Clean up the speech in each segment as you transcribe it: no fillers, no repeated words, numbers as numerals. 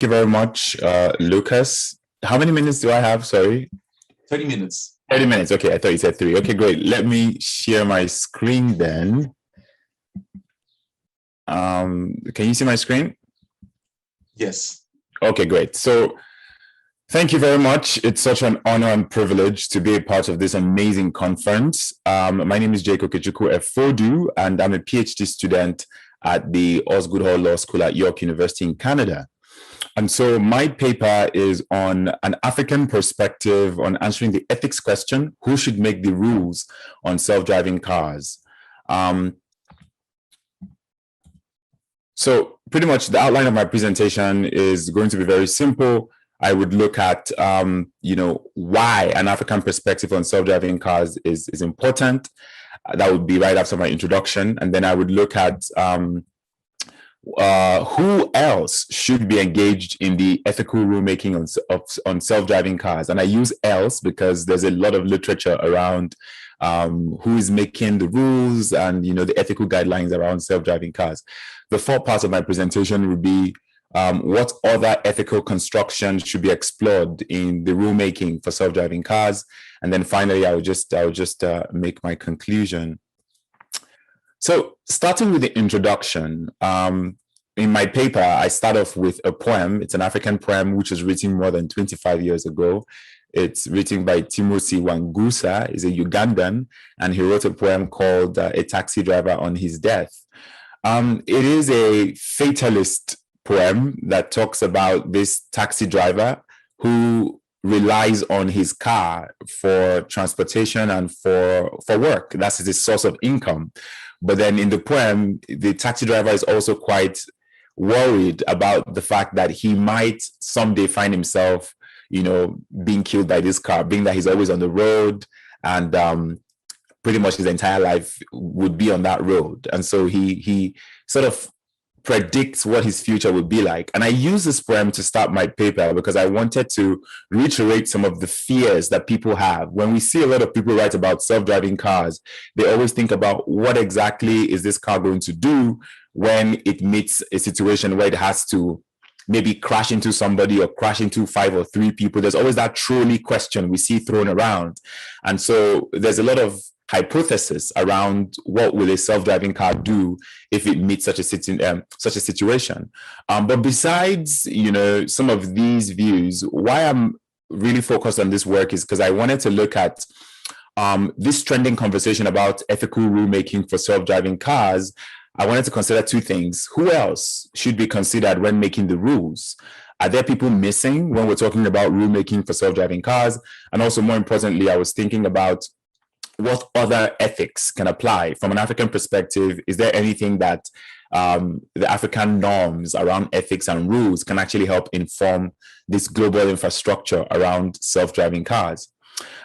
you very much, Lucas. How many minutes do I have? Sorry. 30 minutes. 30 minutes. Okay, I thought you said 3. Okay, great. Let me share my screen then. Can you see my screen? Yes. Okay, great. So thank you very much. It's such an honor and privilege to be a part of this amazing conference. My name is Okechukwu Effoduh, and I'm a PhD student at the Osgoode Hall Law School at York University in Canada. And so my paper is on an African perspective on answering the ethics question, who should make the rules on self-driving cars? So pretty much the outline of my presentation is going to be very simple. I would look at, why an African perspective on self-driving cars is important. That would be right after my introduction. And then I would look at who else should be engaged in the ethical rulemaking on self-driving cars. And I use else because there's a lot of literature around who is making the rules and, the ethical guidelines around self-driving cars. The fourth part of my presentation would be what other ethical constructions should be explored in the rulemaking for self-driving cars. And then finally, I would just make my conclusion. So starting with the introduction, in my paper, I start off with a poem. It's an African poem, which was written more than 25 years ago. It's written by Timothy Wangusa. He's a Ugandan, and he wrote a poem called A Taxi Driver on His Death. It is a fatalist poem that talks about this taxi driver who relies on his car for transportation and for work. That's his source of income. But then in the poem, the taxi driver is also quite worried about the fact that he might someday find himself, being killed by this car, being that he's always on the road and pretty much his entire life would be on that road. And so he sort of predicts what his future would be like. And I use this poem to start my paper because I wanted to reiterate some of the fears that people have. When we see a lot of people write about self-driving cars, they always think about what exactly is this car going to do when it meets a situation where it has to maybe crash into somebody or crash into 5 or 3 people. There's always that trolley question we see thrown around. And so there's a lot of hypothesis around what will a self-driving car do if it meets such a situation. But besides, some of these views, why I'm really focused on this work is because I wanted to look at this trending conversation about ethical rulemaking for self-driving cars. I wanted to consider 2 things. Who else should be considered when making the rules? Are there people missing when we're talking about rulemaking for self-driving cars? And also, more importantly, I was thinking about what other ethics can apply from an African perspective. Is there anything that the African norms around ethics and rules can actually help inform this global infrastructure around self-driving cars?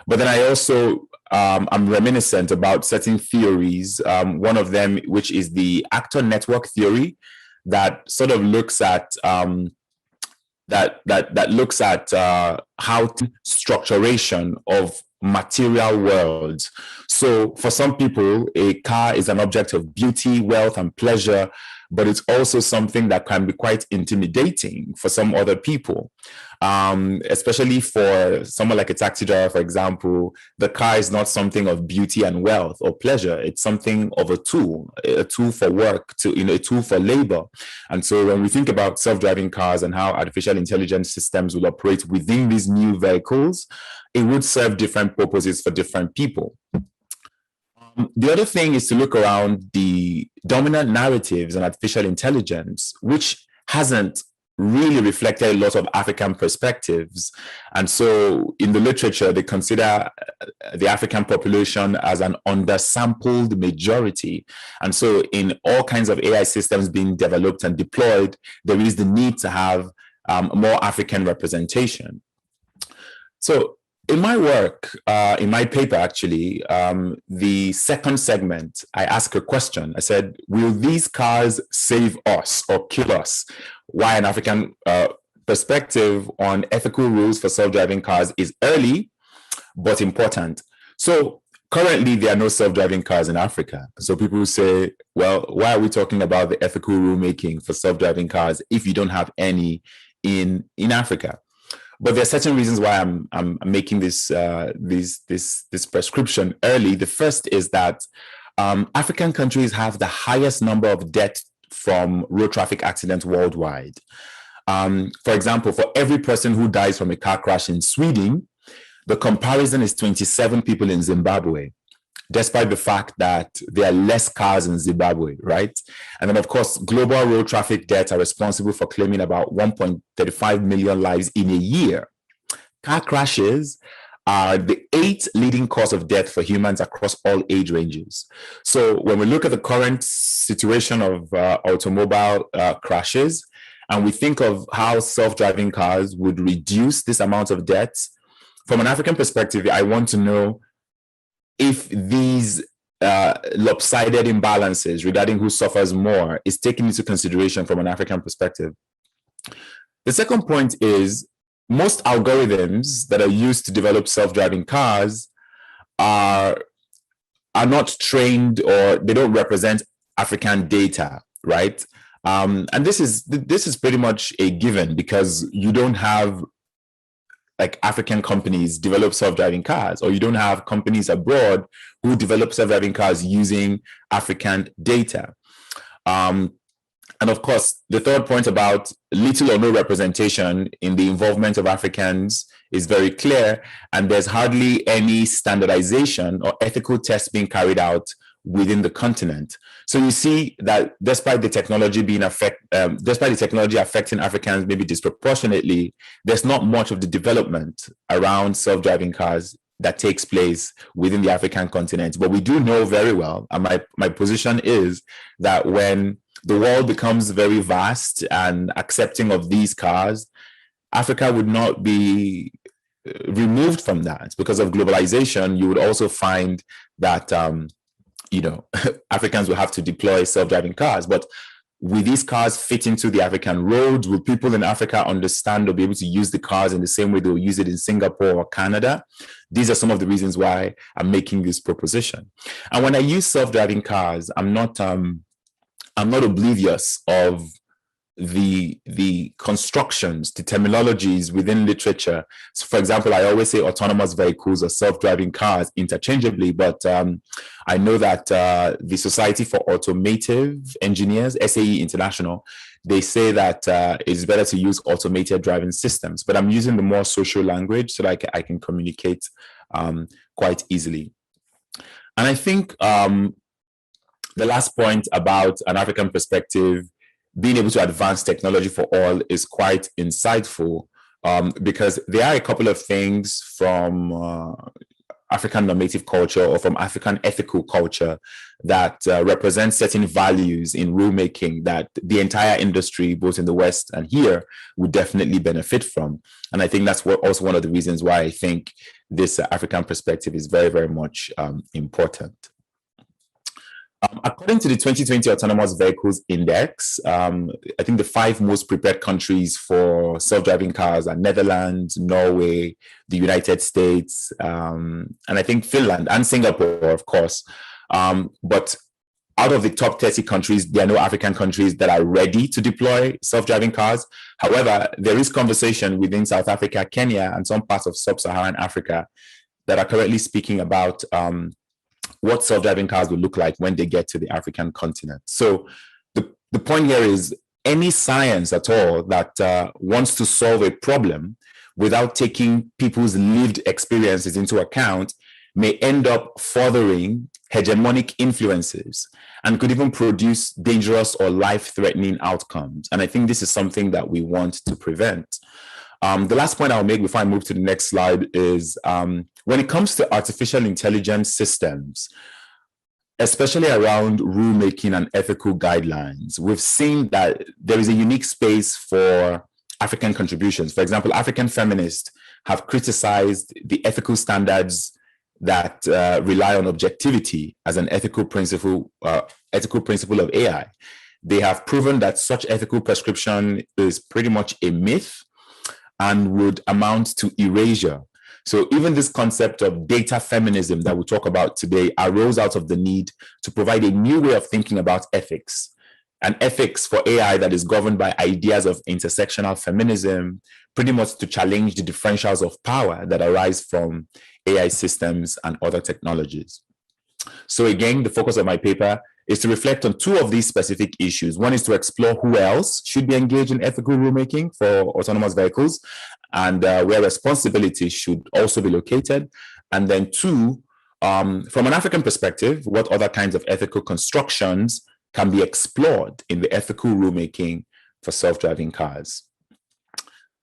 But then I also I'm reminiscent about certain theories. One of them, which is the actor network theory, that sort of looks at that looks at how structuration of material worlds. So for some people, a car is an object of beauty, wealth, and pleasure, but it's also something that can be quite intimidating for some other people. Especially for someone like a taxi driver, for example, the car is not something of beauty and wealth or pleasure. It's something of a tool for work, a tool for labor. And so when we think about self-driving cars and how artificial intelligence systems will operate within these new vehicles, it would serve different purposes for different people. The other thing is to look around the dominant narratives on artificial intelligence, which hasn't really reflected a lot of African perspectives. And so in the literature, they consider the African population as an undersampled majority. And so in all kinds of AI systems being developed and deployed, there is the need to have more African representation. So in my work, in my paper, actually, the second segment, I ask a question. I said, will these cars save us or kill us? Why an African perspective on ethical rules for self-driving cars is early, but important. So currently, there are no self-driving cars in Africa. So people say, well, why are we talking about the ethical rulemaking for self-driving cars if you don't have any in Africa. But there are certain reasons why I'm making this prescription early. The first is that African countries have the highest number of deaths from road traffic accidents worldwide. For example, for every person who dies from a car crash in Sweden, the comparison is 27 people in Zimbabwe, despite the fact that there are less cars in Zimbabwe, right? And then, of course, global road traffic deaths are responsible for claiming about 1.35 million lives in a year. Car crashes are the 8th leading cause of death for humans across all age ranges. So when we look at the current situation of automobile crashes, and we think of how self-driving cars would reduce this amount of deaths, from an African perspective, I want to know if these lopsided imbalances regarding who suffers more is taken into consideration from an African perspective. The second point is most algorithms that are used to develop self-driving cars are not trained, or they don't represent African data, right? And this is pretty much a given, because you don't have like African companies develop self-driving cars, or you don't have companies abroad who develop self-driving cars using African data. And of course, the third point about little or no representation in the involvement of Africans is very clear, and there's hardly any standardization or ethical tests being carried out within the continent. So you see that despite the technology affecting Africans maybe disproportionately, there's not much of the development around self-driving cars that takes place within the African continent. But we do know very well, and my position is that when the world becomes very vast and accepting of these cars, Africa would not be removed from that. Because of globalization, you would also find that Africans will have to deploy self-driving cars. But will these cars fit into the African roads? Will people in Africa understand or be able to use the cars in the same way they'll use it in Singapore or Canada? These are some of the reasons why I'm making this proposition. And when I use self-driving cars, I'm not oblivious of the constructions, the terminologies within literature. So for example, I always say autonomous vehicles or self-driving cars interchangeably, but I know that the Society for Automotive Engineers, SAE International, they say that it's better to use automated driving systems, but I'm using the more social language so that I can communicate quite easily. And I think the last point about an African perspective, being able to advance technology for all, is quite insightful, because there are a couple of things from African normative culture or from African ethical culture that represent certain values in rulemaking that the entire industry, both in the West and here, would definitely benefit from. And I think that's also one of the reasons why I think this African perspective is very, very much important. According to the 2020 Autonomous Vehicles Index, I think the 5 most prepared countries for self-driving cars are Netherlands, Norway, the United States, and I think Finland and Singapore, of course. But out of the top 30 countries, there are no African countries that are ready to deploy self-driving cars. However, there is conversation within South Africa, Kenya, and some parts of sub-Saharan Africa that are currently speaking about what self-driving cars will look like when they get to the African continent. So the point here is any science at all that wants to solve a problem without taking people's lived experiences into account may end up furthering hegemonic influences and could even produce dangerous or life-threatening outcomes. And I think this is something that we want to prevent. The last point I'll make before I move to the next slide is when it comes to artificial intelligence systems, especially around rulemaking and ethical guidelines, we've seen that there is a unique space for African contributions. For example, African feminists have criticized the ethical standards that rely on objectivity as an ethical principle of AI. They have proven that such ethical prescription is pretty much a myth and would amount to erasure. So even this concept of data feminism that we'll talk about today arose out of the need to provide a new way of thinking about ethics an ethics for AI that is governed by ideas of intersectional feminism, pretty much to challenge the differentials of power that arise from AI systems and other technologies. So again, the focus of my paper is to reflect on two of these specific issues. One is to explore who else should be engaged in ethical rulemaking for autonomous vehicles and where responsibility should also be located. And then two, from an African perspective, what other kinds of ethical constructions can be explored in the ethical rulemaking for self-driving cars.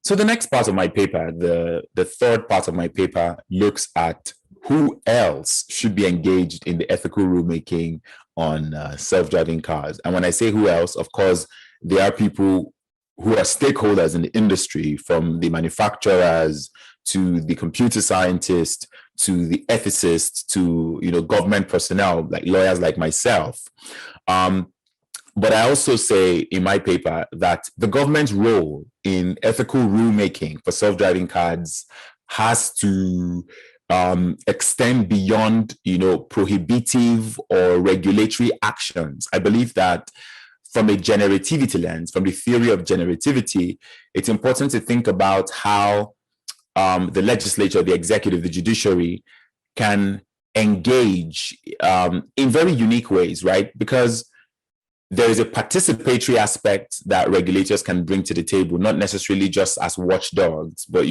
So the next part of my paper, the third part of my paper, looks at who else should be engaged in the ethical rulemaking on self-driving cars. And when I say who else, of course, there are people who are stakeholders in the industry, from the manufacturers to the computer scientists to the ethicists to government personnel like lawyers like myself. But I also say in my paper that the government's role in ethical rulemaking for self-driving cars has to extend beyond, prohibitive or regulatory actions. I believe that from a generativity lens, from the theory of generativity, it's important to think about how the legislature, the executive, the judiciary can engage in very unique ways, right? Because there is a participatory aspect that regulators can bring to the table, not necessarily just as watchdogs, but,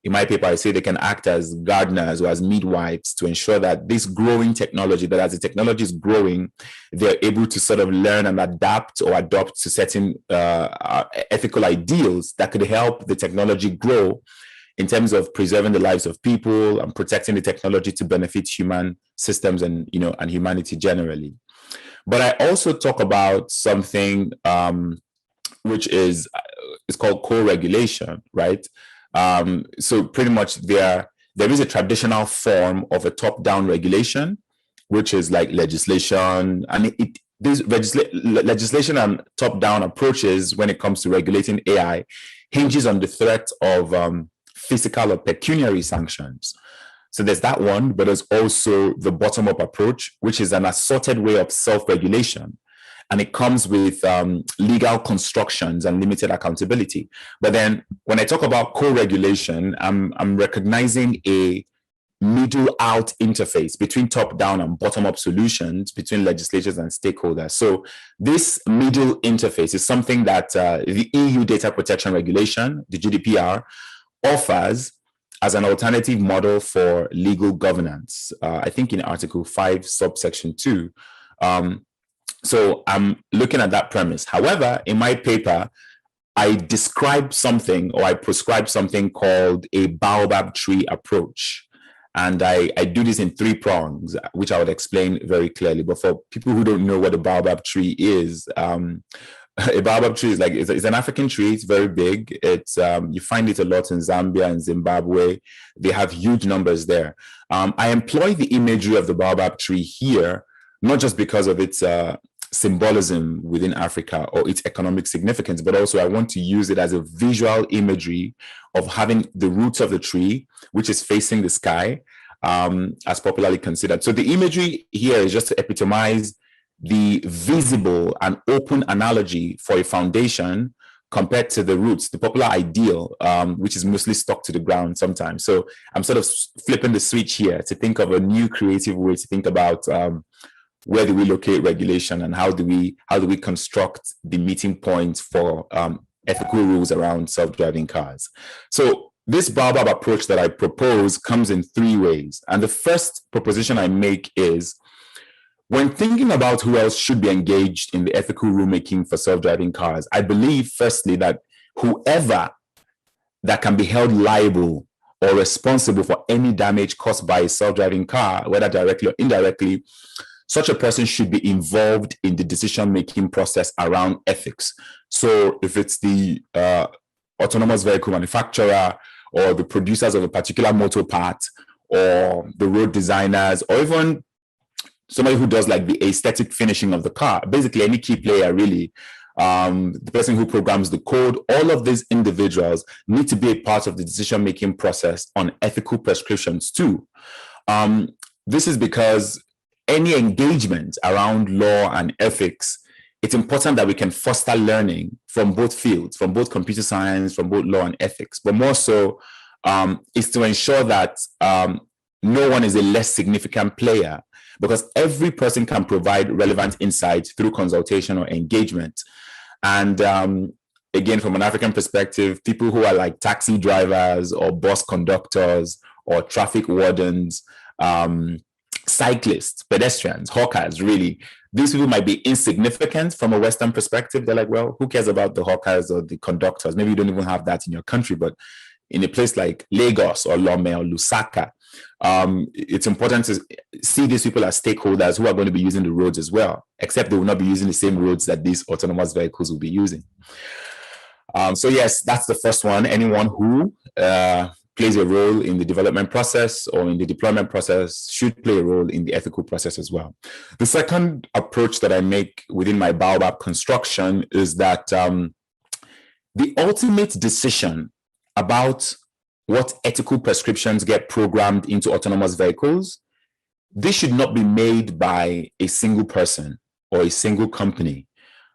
in my paper, I say they can act as gardeners or as midwives to ensure that this growing technology, that as the technology is growing, they're able to sort of learn and adapt or adopt to certain ethical ideals that could help the technology grow in terms of preserving the lives of people and protecting the technology to benefit human systems and, and humanity generally. But I also talk about something which is called co-regulation, right? So pretty much there is a traditional form of a top-down regulation, which is like legislation, and this legislation and top-down approaches when it comes to regulating AI hinges on the threat of physical or pecuniary sanctions. So there's that one, but there's also the bottom-up approach, which is an assorted way of self-regulation. And it comes with legal constructions and limited accountability. But then when I talk about co-regulation, I'm recognizing a middle-out interface between top-down and bottom-up solutions between legislators and stakeholders. So this middle interface is something that the EU Data Protection Regulation, the GDPR, offers as an alternative model for legal governance, I think in Article 5, subsection 2. So I'm looking at that premise. However, in my paper, I describe something, or I prescribe something called a Baobab tree approach. And I do this in 3 prongs, which I would explain very clearly. But for people who don't know what a Baobab tree is, a Baobab tree is it's an African tree. It's very big. It's you find it a lot in Zambia and Zimbabwe. They have huge numbers there. I employ the imagery of the Baobab tree here, not just because of its symbolism within Africa or its economic significance, but also I want to use it as a visual imagery of having the roots of the tree, which is facing the sky, as popularly considered. So the imagery here is just to epitomize the visible and open analogy for a foundation compared to the roots, the popular ideal, which is mostly stuck to the ground sometimes. So I'm sort of flipping the switch here to think of a new creative way to think about where do we locate regulation and how do we construct the meeting points for ethical rules around self-driving cars. So this Baobab approach that I propose comes in 3 ways. And the first proposition I make is, when thinking about who else should be engaged in the ethical rulemaking for self-driving cars, I believe, firstly, that whoever that can be held liable or responsible for any damage caused by a self-driving car, whether directly or indirectly, such a person should be involved in the decision-making process around ethics. So if it's the autonomous vehicle manufacturer or the producers of a particular motor part or the road designers, or even somebody who does like the aesthetic finishing of the car, basically any key player really, the person who programs the code, all of these individuals need to be a part of the decision-making process on ethical prescriptions too. This is because any engagement around law and ethics it's important that we can foster learning from both fields, from both computer science, from both law and ethics, but more so is to ensure that no one is a less significant player, because every person can provide relevant insights through consultation or engagement. And again, from an African perspective, people who are like taxi drivers or bus conductors or traffic wardens, cyclists, pedestrians, hawkers, really, these people might be insignificant from a Western perspective. They're like, well, who cares about the hawkers or the conductors? Maybe you don't even have that in your country, but in a place like Lagos or Lome or Lusaka, it's important to see these people as stakeholders who are going to be using the roads as well, except they will not be using the same roads that these autonomous vehicles will be using. So yes, that's the first one. Anyone who plays a role in the development process or in the deployment process should play a role in the ethical process as well. The second approach that I make within my Baobab construction is that the ultimate decision about what ethical prescriptions get programmed into autonomous vehicles, this should not be made by a single person or a single company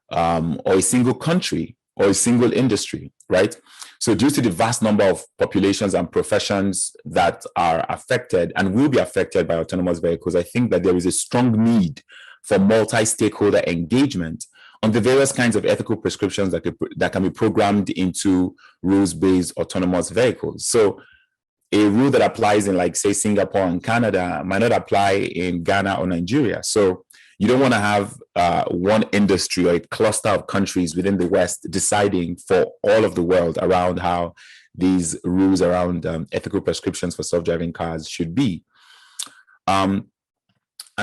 or a single country or a single industry, right? So due to the vast number of populations and professions that are affected and will be affected by autonomous vehicles, I think that there is a strong need for multi-stakeholder engagement on the various kinds of ethical prescriptions that can be programmed into rules-based autonomous vehicles. So a rule that applies in, like, say, Singapore and Canada might not apply in Ghana or Nigeria. So you don't want to have one industry or a cluster of countries within the West deciding for all of the world around how these rules around ethical prescriptions for self-driving cars should be. And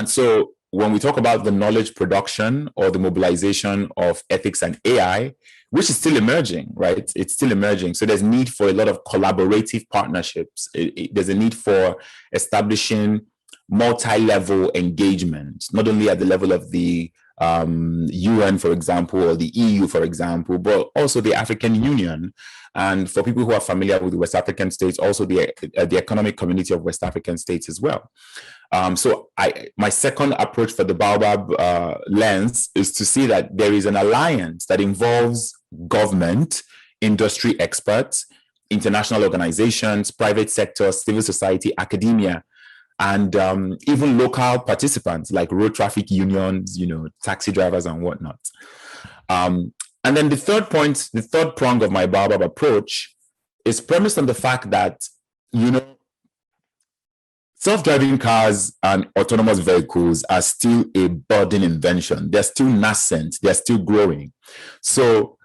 so when we talk about the knowledge production or the mobilization of ethics and AI, which is still emerging, right? It's still emerging. So there's need for a lot of collaborative partnerships. There's a need for establishing multi-level engagement, not only at the level of the UN, for example, or the EU, for example, but also the African Union. And for people who are familiar with the West African states, also the Economic Community of West African States as well. So my second approach for the Baobab lens is to see that there is an alliance that involves government, industry experts, international organizations, private sector, civil society, academia, and even local participants like road traffic unions, taxi drivers and whatnot. And then the third prong of my Baobab approach is premised on the fact that, self-driving cars and autonomous vehicles are still a budding invention. They're still nascent. They're still growing. So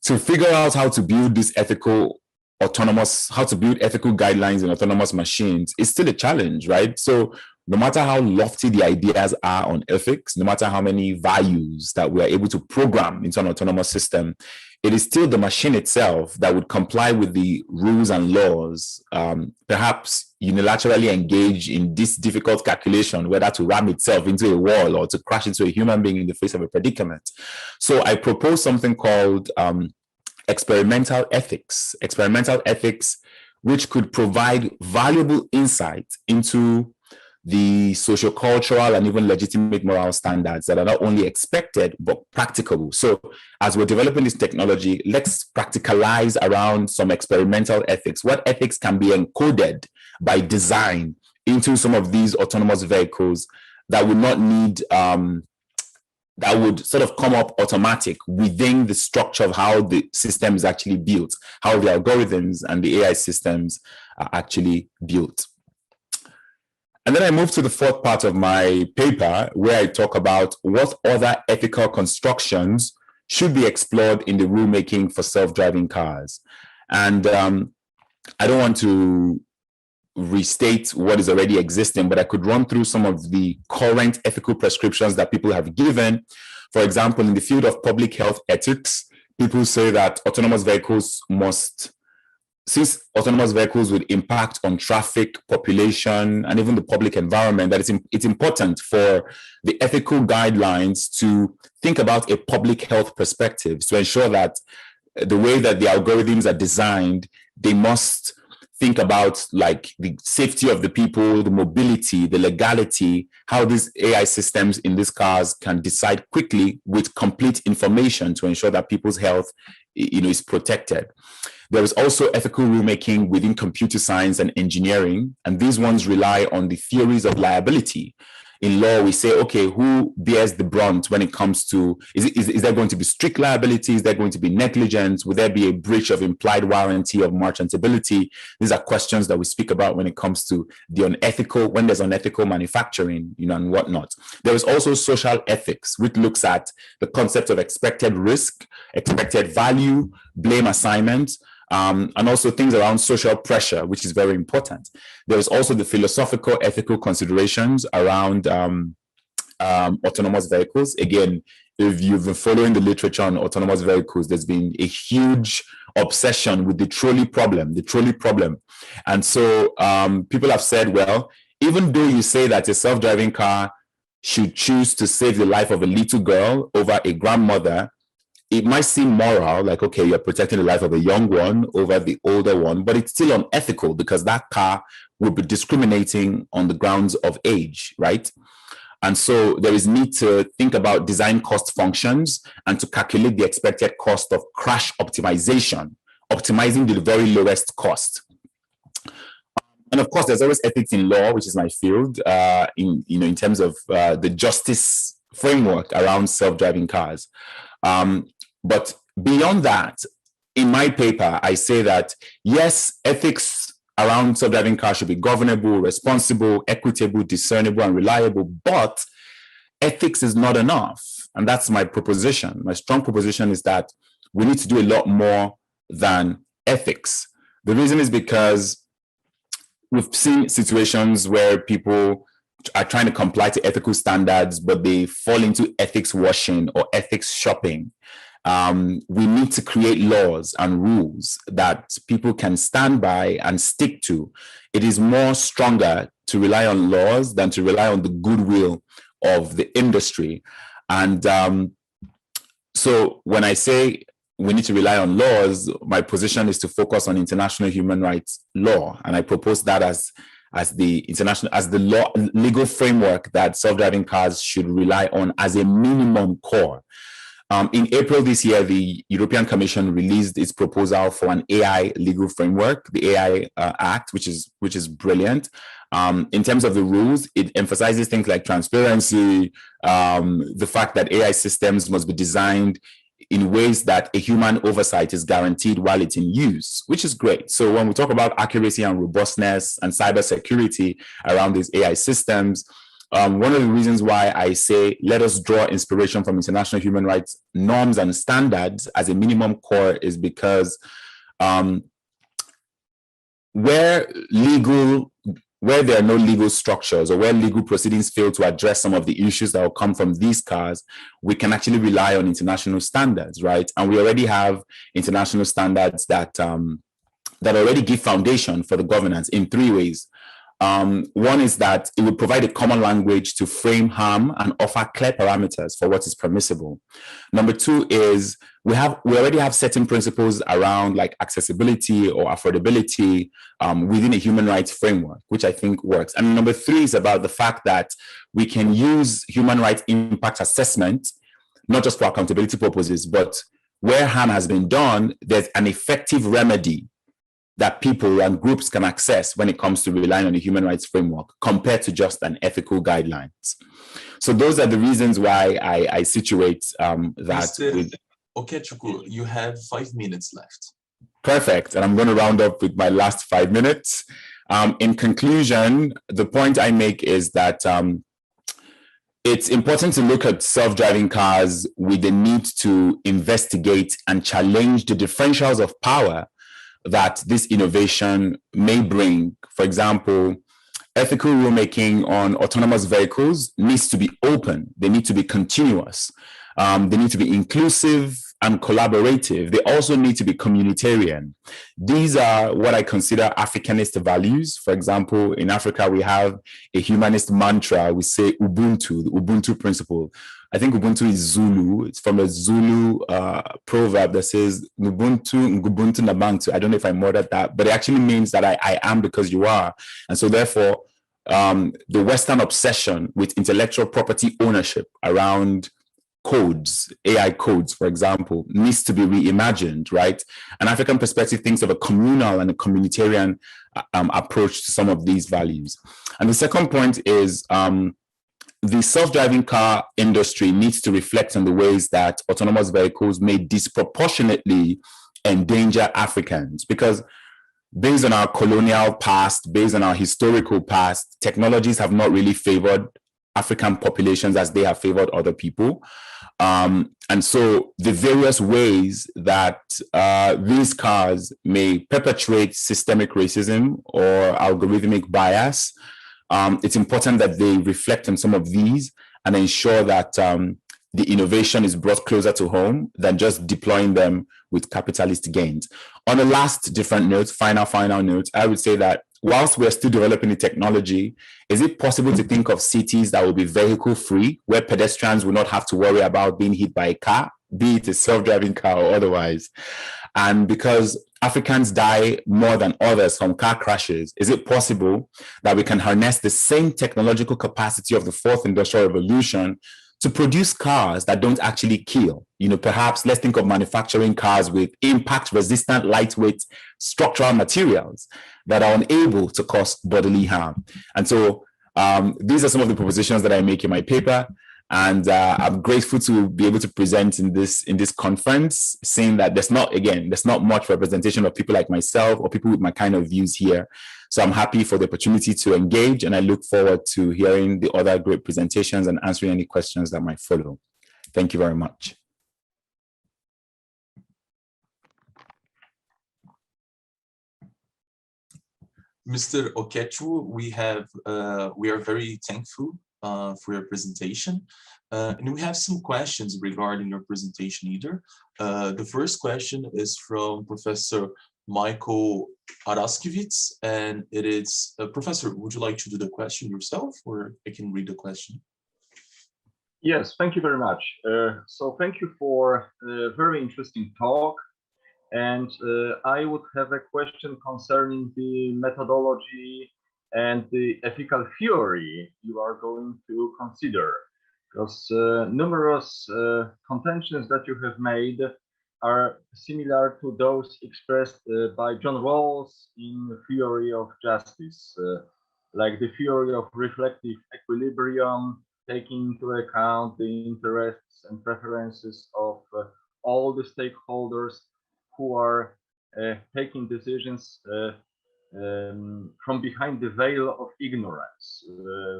to figure out how to build ethical guidelines in autonomous machines is still a challenge, right? So no matter how lofty the ideas are on ethics, no matter how many values that we are able to program into an autonomous system, it is still the machine itself that would comply with the rules and laws, perhaps unilaterally engage in this difficult calculation, whether to ram itself into a wall or to crash into a human being in the face of a predicament. So I propose something called experimental ethics, which could provide valuable insight into the sociocultural and even legitimate moral standards that are not only expected, but practicable. So as we're developing this technology, let's practicalize around some experimental ethics. What ethics can be encoded by design into some of these autonomous vehicles that would not need, that would sort of come up automatic within the structure of how the system is actually built, how the algorithms and the AI systems are actually built. And then I move to the fourth part of my paper, where I talk about what other ethical constructions should be explored in the rulemaking for self-driving cars. And I don't want to restate what is already existing, but I could run through some of the current ethical prescriptions that people have given. For example, in the field of public health ethics, people say that since autonomous vehicles would impact on traffic, population, and even the public environment, that it's important for the ethical guidelines to think about a public health perspective to ensure that the way that the algorithms are designed, they must think about like the safety of the people, the mobility, the legality, how these AI systems in these cars can decide quickly with complete information to ensure that people's health, is protected. There is also ethical rulemaking within computer science and engineering, and these ones rely on the theories of liability. In law, we say, okay, who bears the brunt when it comes to, is there going to be strict liability? Is there going to be negligence? Would there be a breach of implied warranty of merchantability? These are questions that we speak about when it comes to the unethical, when there's unethical manufacturing, and whatnot. There is also social ethics, which looks at the concept of expected risk, expected value, blame assignment, and also things around social pressure, which is very important. There is also the philosophical, ethical considerations around autonomous vehicles. Again, if you've been following the literature on autonomous vehicles, there's been a huge obsession with the trolley problem. And so people have said, well, even though you say that a self-driving car should choose to save the life of a little girl over a grandmother, it might seem moral, like, okay, you're protecting the life of a young one over the older one, but it's still unethical because that car will be discriminating on the grounds of age, right? And so there is need to think about design cost functions and to calculate the expected cost of crash optimization, optimizing the very lowest cost. And of course, there's always ethics in law, which is my field, in terms of the justice framework around self-driving cars. But beyond that, in my paper, I say that, yes, ethics around self-driving cars should be governable, responsible, equitable, discernible, and reliable, but ethics is not enough. And that's my proposition. My strong proposition is that we need to do a lot more than ethics. The reason is because we've seen situations where people are trying to comply to ethical standards, but they fall into ethics washing or ethics shopping. We need to create laws and rules that people can stand by and stick to. It is more stronger to rely on laws than to rely on the goodwill of the industry. And so when I say we need to rely on laws, my position is to focus on international human rights law. And I propose that as the legal framework that self-driving cars should rely on as a minimum core. In April this year, the European Commission released its proposal for an AI legal framework, the AI Act, which is brilliant. In terms of the rules, it emphasizes things like transparency, the fact that AI systems must be designed in ways that a human oversight is guaranteed while it's in use, which is great. So when we talk about accuracy and robustness and cybersecurity around these AI systems, one of the reasons why I say let us draw inspiration from international human rights norms and standards as a minimum core is because where there are no legal structures or where legal proceedings fail to address some of the issues that will come from these cars, we can actually rely on international standards, right? And we already have international standards that already give foundation for the governance in three ways. One is that it would provide a common language to frame harm and offer clear parameters for what is permissible. Number two is we already have certain principles around like accessibility or affordability within a human rights framework, which I think works. And number three is about the fact that we can use human rights impact assessment, not just for accountability purposes, but where harm has been done, there's an effective remedy that people and groups can access when it comes to relying on the human rights framework compared to just an ethical guidelines. So those are the reasons why I situate that. Mr. Okechukwu, you have 5 minutes left. Perfect. And I'm going to round up with my last 5 minutes. In conclusion, the point I make is that it's important to look at self-driving cars with the need to investigate and challenge the differentials of power that this innovation may bring. For example, ethical rulemaking on autonomous vehicles needs to be open. They need to be continuous. They need to be inclusive and collaborative, they also need to be communitarian. These are what I consider Africanist values. For example, in Africa, we have a humanist mantra. We say Ubuntu, the Ubuntu principle. I think Ubuntu is Zulu. It's from a Zulu proverb that says Ubuntu, Ngubuntu Nabantu. I don't know if I murdered that, but it actually means that I am because you are. And so therefore, the Western obsession with intellectual property ownership around codes, AI codes, for example, needs to be reimagined, right? An African perspective thinks of a communal and a communitarian approach to some of these values. And the second point is the self-driving car industry needs to reflect on the ways that autonomous vehicles may disproportionately endanger Africans, because based on our colonial past, based on our historical past, technologies have not really favored African populations as they have favored other people. And so the various ways that these cars may perpetuate systemic racism or algorithmic bias, it's important that they reflect on some of these and ensure that the innovation is brought closer to home than just deploying them with capitalist gains. On a last different note, final note, I would say that whilst we're still developing the technology, is it possible to think of cities that will be vehicle-free, where pedestrians will not have to worry about being hit by a car, be it a self-driving car or otherwise? And because Africans die more than others from car crashes, is it possible that we can harness the same technological capacity of the fourth industrial revolution to produce cars that don't actually kill? You know, perhaps let's think of manufacturing cars with impact-resistant, lightweight structural materials that are unable to cause bodily harm. And so these are some of the propositions that I make in my paper. And I'm grateful to be able to present in this conference, saying that there's not much representation of people like myself or people with my kind of views here. So I'm happy for the opportunity to engage, and I look forward to hearing the other great presentations and answering any questions that might follow. Thank you very much. Mr. Okechukwu, we are very thankful for your presentation. And we have some questions regarding your presentation either. The first question is from Professor Michael Araskevitz, and it is, Professor, would you like to do the question yourself, or I can read the question? Yes, thank you very much. So thank you for a very interesting talk. And I would have a question concerning the methodology and the ethical theory you are going to consider, because numerous contentions that you have made are similar to those expressed by John Rawls in theory of justice, like the theory of reflective equilibrium, taking into account the interests and preferences of all the stakeholders who are taking decisions from behind the veil of ignorance.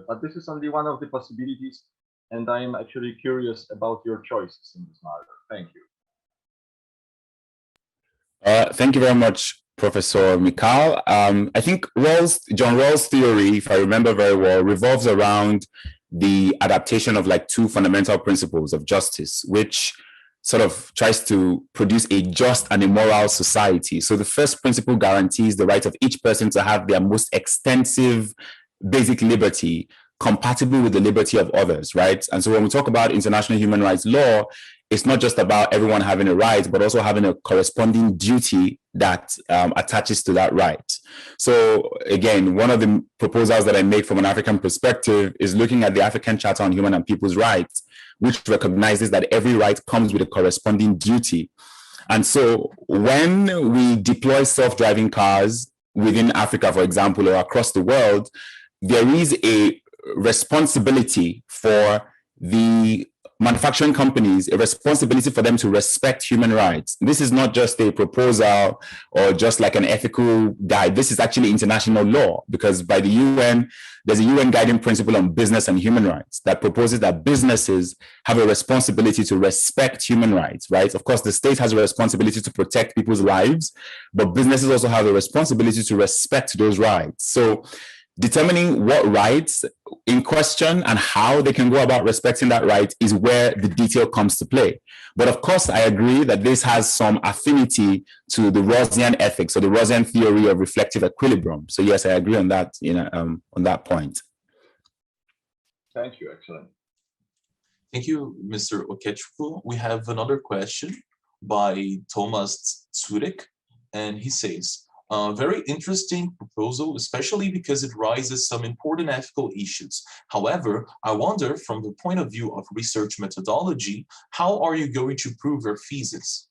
But this is only one of the possibilities, and I am actually curious about your choices in this matter. Thank you. Thank you very much, Professor Mikal. I think John Rawls' theory, if I remember very well, revolves around the adaptation of like two fundamental principles of justice, which sort of tries to produce a just and a moral society. So the first principle guarantees the right of each person to have their most extensive basic liberty compatible with the liberty of others, right? And so when we talk about international human rights law, it's not just about everyone having a right, but also having a corresponding duty that attaches to that right. So again, one of the proposals that I make from an African perspective is looking at the African Charter on Human and People's Rights, which recognizes that every right comes with a corresponding duty. And so when we deploy self-driving cars within Africa, for example, or across the world, there is a responsibility for the manufacturing companies, a responsibility for them to respect human rights. This is not just a proposal or just like an ethical guide. This is actually international law, because by the UN, there's a UN guiding principle on business and human rights that proposes that businesses have a responsibility to respect human rights, right? Of course, the state has a responsibility to protect people's lives, but businesses also have a responsibility to respect those rights. So determining what rights in question and how they can go about respecting that right is where the detail comes to play. But of course, I agree that this has some affinity to the Rawlsian ethics or the Rawlsian theory of reflective equilibrium. So yes, I agree on that, on that point. Thank you. Excellent. Thank you, Mr. Okechukwu. We have another question by Thomas Zurek, and he says, very interesting proposal, especially because it raises some important ethical issues. However, I wonder, from the point of view of research methodology, how are you going to prove your thesis?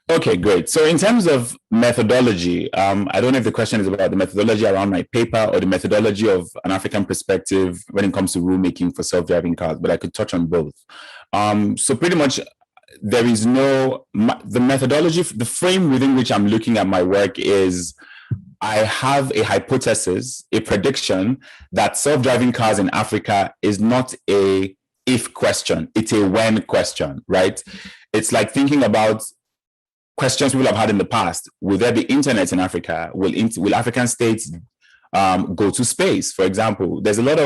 Okay, great. So in terms of methodology, I don't know if the question is about the methodology around my paper or the methodology of an African perspective when it comes to rulemaking for self-driving cars, but I could touch on both. So pretty much there is no, the methodology, the frame within which I'm looking at my work is I have a hypothesis, a prediction that self-driving cars in Africa is not a if question, it's a when question, right? It's like thinking about questions people have had in the past. Will there be internet in Africa? Will African states go to space? For example, there's a lot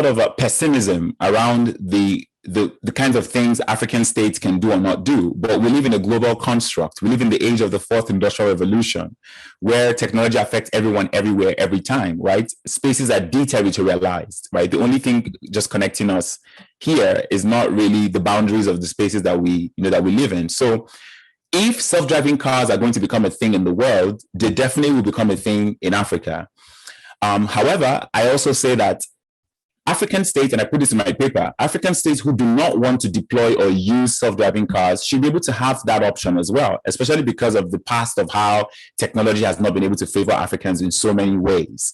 of pessimism around the kinds of things African states can do or not do. But we live in a global construct. We live in the age of the fourth industrial revolution, where technology affects everyone, everywhere, every time, right? Spaces are deterritorialized, right? The only thing just connecting us here is not really the boundaries of the spaces that we live in. So if self-driving cars are going to become a thing in the world, they definitely will become a thing in Africa. However, I also say that African states, and I put this in my paper, African states who do not want to deploy or use self-driving cars should be able to have that option as well, especially because of the past of how technology has not been able to favor Africans in so many ways.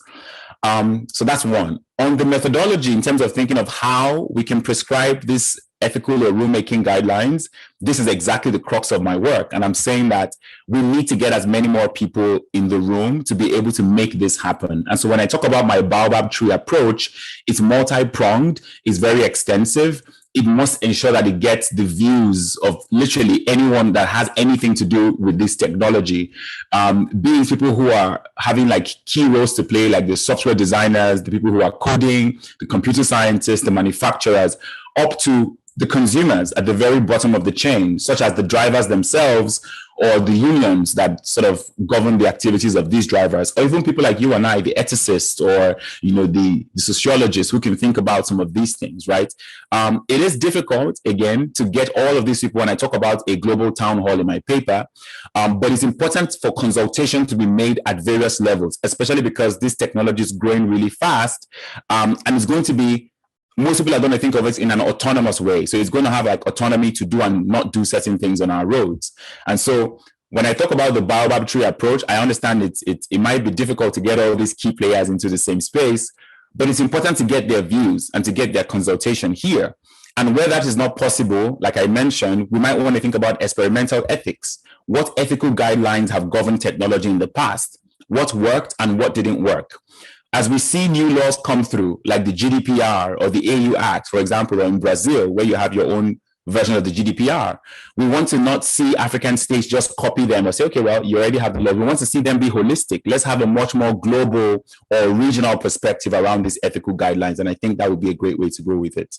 So that's one. On the methodology, in terms of thinking of how we can prescribe this ethical or rulemaking guidelines, this is exactly the crux of my work. And I'm saying that we need to get as many more people in the room to be able to make this happen. And so when I talk about my Baobab tree approach, it's multi-pronged, it's very extensive. It must ensure that it gets the views of literally anyone that has anything to do with this technology, being people who are having like key roles to play, like the software designers, the people who are coding, the computer scientists, the manufacturers, up to the consumers at the very bottom of the chain, such as the drivers themselves or the unions that sort of govern the activities of these drivers, or even people like you and I, the ethicists or the sociologists who can think about some of these things, right? It is difficult, again, to get all of these people when I talk about a global town hall in my paper, but it's important for consultation to be made at various levels, especially because this technology is growing really fast, and it's going to be, most people are going to think of it in an autonomous way. So it's going to have like autonomy to do and not do certain things on our roads. And so when I talk about the Baobab tree approach, I understand it might be difficult to get all these key players into the same space, but it's important to get their views and to get their consultation here. And where that is not possible, like I mentioned, we might want to think about experimental ethics. What ethical guidelines have governed technology in the past? What worked and what didn't work? As we see new laws come through, like the GDPR or the AU Act, for example, or in Brazil, where you have your own version of the GDPR, we want to not see African states just copy them or say, okay, well, you already have the law. We want to see them be holistic. Let's have a much more global or regional perspective around these ethical guidelines. And I think that would be a great way to go with it.